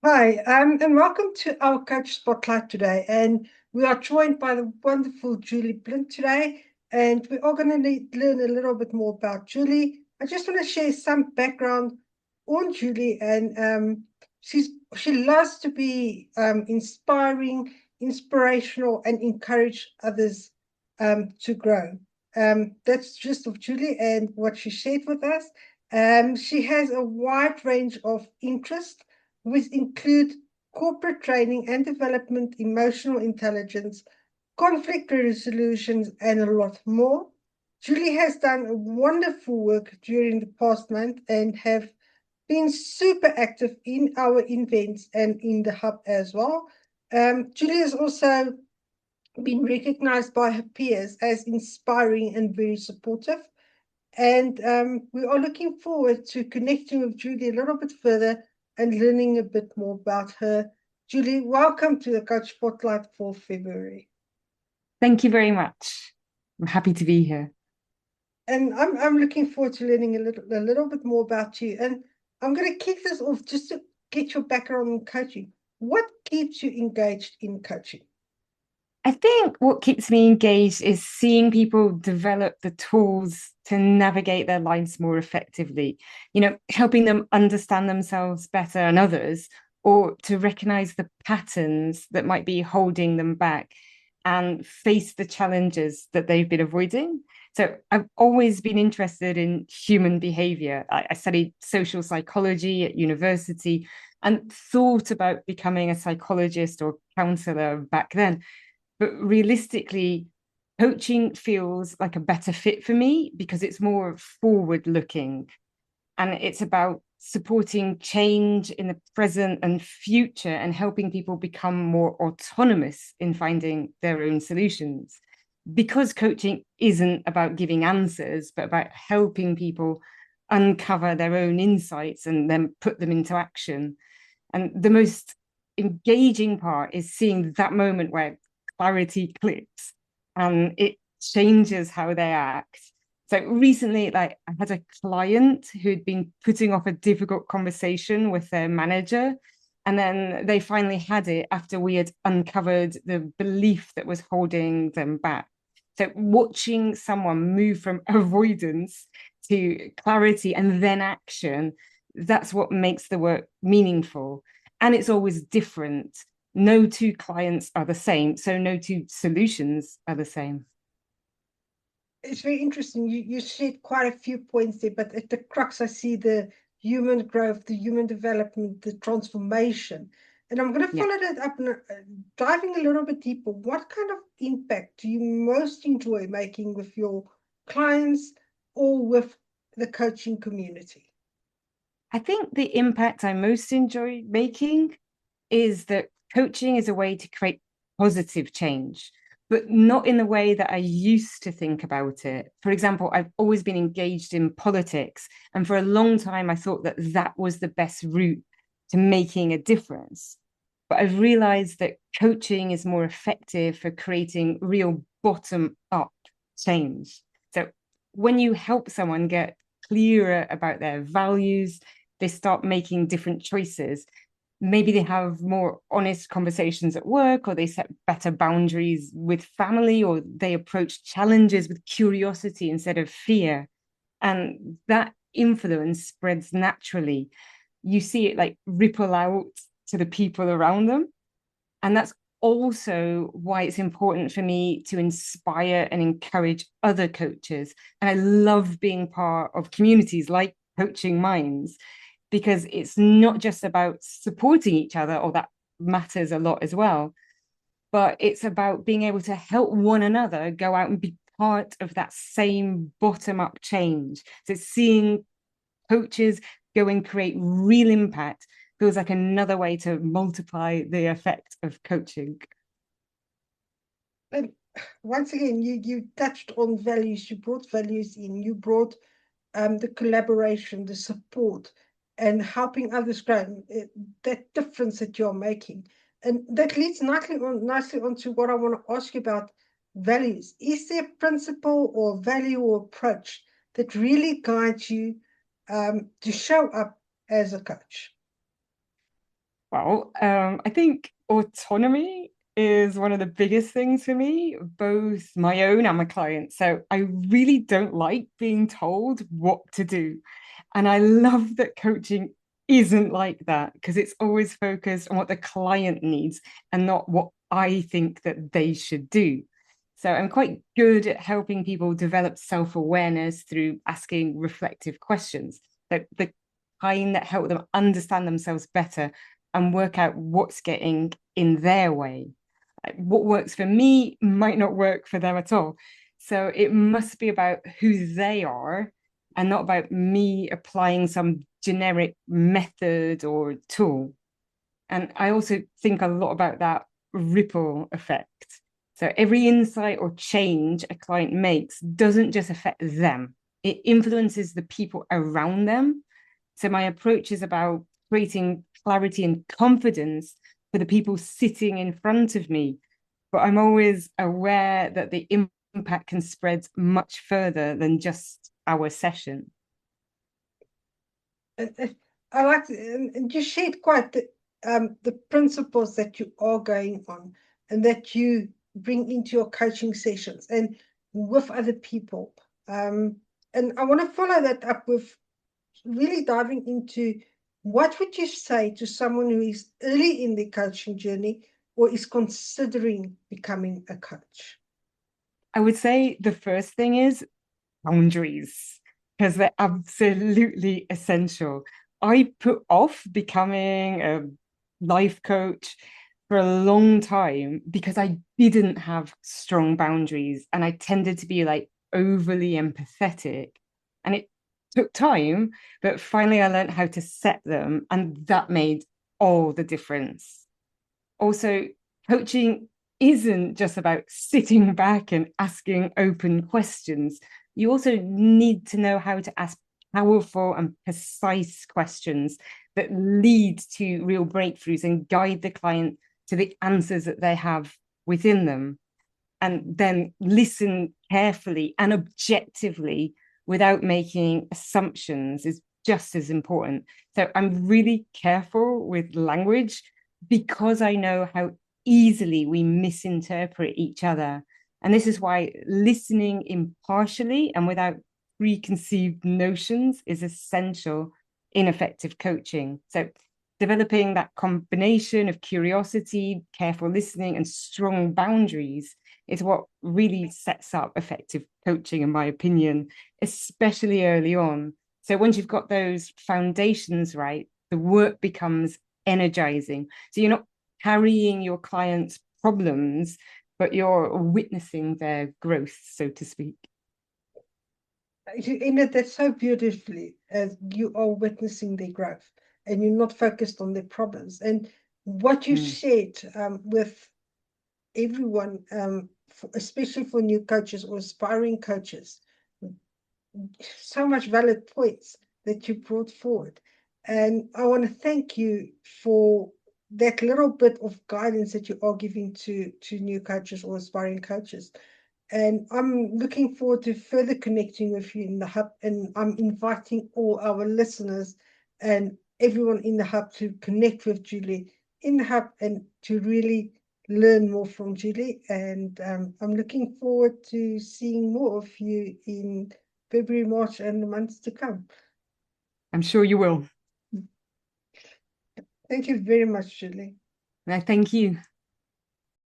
Hi, and welcome to our Coach Spotlight today. And we are joined by the wonderful Julie Blint today. And we are going to learn a little bit more about Julie. I just want to share some background on Julie. And she loves to be inspiring, inspirational, and encourage others to grow. That's just of Julie and what she shared with us. She has a wide range of interests which include corporate training and development, emotional intelligence, conflict resolutions, and a lot more. Julie has done wonderful work during the past month and have been super active in our events and in the hub as well. Julie has also been recognized by her peers as inspiring and very supportive. And we are looking forward to connecting with Julie a little bit further and learning a bit more about her. Julie, welcome to the Coach Spotlight for February. Thank you very much. I'm happy to be here. And I'm looking forward to learning a little bit more about you. And I'm going to kick this off just to get your background in coaching. What keeps you engaged in coaching? I think what keeps me engaged is seeing people develop the tools to navigate their lives more effectively, helping them understand themselves better and others, or to recognize the patterns that might be holding them back and face the challenges that they've been avoiding. So I've always been interested in human behavior. I studied social psychology at university and thought about becoming a psychologist or counselor back then. But realistically, coaching feels like a better fit for me because it's more forward looking and it's about supporting change in the present and future and helping people become more autonomous in finding their own solutions. Because coaching isn't about giving answers, but about helping people uncover their own insights and then put them into action. And the most engaging part is seeing that moment where clarity clicks and it changes how they act. So recently, like I had a client who'd been putting off a difficult conversation with their manager. And then they finally had it after we had uncovered the belief that was holding them back. So watching someone move from avoidance to clarity and then action, that's what makes the work meaningful. And it's always different. No two clients are the same, so no two solutions are the same. It's very interesting. You shared quite a few points there, but at the crux, I see the human growth, the human development, the transformation. And I'm going to Yeah. follow that up and diving a little bit deeper. What kind of impact do you most enjoy making with your clients or with the coaching community? I think the impact I most enjoy making is that coaching is a way to create positive change, but not in the way that I used to think about it. For example, I've always been engaged in politics, and for a long time, I thought that that was the best route to making a difference. But I've realized that coaching is more effective for creating real bottom up change. So when you help someone get clearer about their values, they start making different choices. Maybe they have more honest conversations at work, or they set better boundaries with family, or they approach challenges with curiosity instead of fear. And that influence spreads naturally. You see it like ripple out to the people around them. And that's also why it's important for me to inspire and encourage other coaches. And I love being part of communities like Coaching Minds because it's not just about supporting each other, or that matters a lot as well, but it's about being able to help one another go out and be part of that same bottom up change. So seeing coaches go and create real impact feels like another way to multiply the effect of coaching. And once again, you touched on values, you brought values in, you brought the collaboration, the support, and helping others grow, that difference that you're making. And that leads nicely onto what I want to ask you about values. Is there a principle or value or approach that really guides you to show up as a coach? I think autonomy is one of the biggest things for me, both my own and my clients. So I really don't like being told what to do. And I love that coaching isn't like that because it's always focused on what the client needs and not what I think that they should do. So I'm quite good at helping people develop self-awareness through asking reflective questions, the kind that help them understand themselves better and work out what's getting in their way. Like, what works for me might not work for them at all. So it must be about who they are and not about me applying some generic method or tool. And I also think a lot about that ripple effect. So every insight or change a client makes doesn't just affect them, it influences the people around them. So my approach is about creating clarity and confidence for the people sitting in front of me. But I'm always aware that the impact can spread much further than just our session. I like and you shared quite the principles that you are going on and that you bring into your coaching sessions and with other people. And I want to follow that up with really diving into what would you say to someone who is early in their coaching journey or is considering becoming a coach? I would say the first thing is boundaries because they're absolutely essential. I put off becoming a life coach for a long time because I didn't have strong boundaries and I tended to be like overly empathetic. And it took time, but finally I learned how to set them, and that made all the difference. Also, coaching isn't just about sitting back and asking open questions. You also need to know how to ask powerful and precise questions that lead to real breakthroughs and guide the client to the answers that they have within them. And then listen carefully and objectively without making assumptions is just as important. So I'm really careful with language because I know how easily we misinterpret each other. And this is why listening impartially and without preconceived notions is essential in effective coaching. So developing that combination of curiosity, careful listening, and strong boundaries is what really sets up effective coaching, in my opinion, especially early on. So once you've got those foundations right, the work becomes energizing. So you're not carrying your clients' problems, but you're witnessing their growth, so to speak. You ended that so beautifully as you are witnessing their growth and you're not focused on their problems. And what you shared with everyone, especially for new coaches or aspiring coaches, so much valid points that you brought forward. And I want to thank you for that little bit of guidance that you are giving to new coaches or aspiring coaches. And I'm looking forward to further connecting with you in the hub. And I'm inviting all our listeners and everyone in the hub to connect with Julie in the hub and to really learn more from Julie. And I'm looking forward to seeing more of you in February, March, and the months to come. I'm sure you will. Thank you very much, Julie. And I thank you.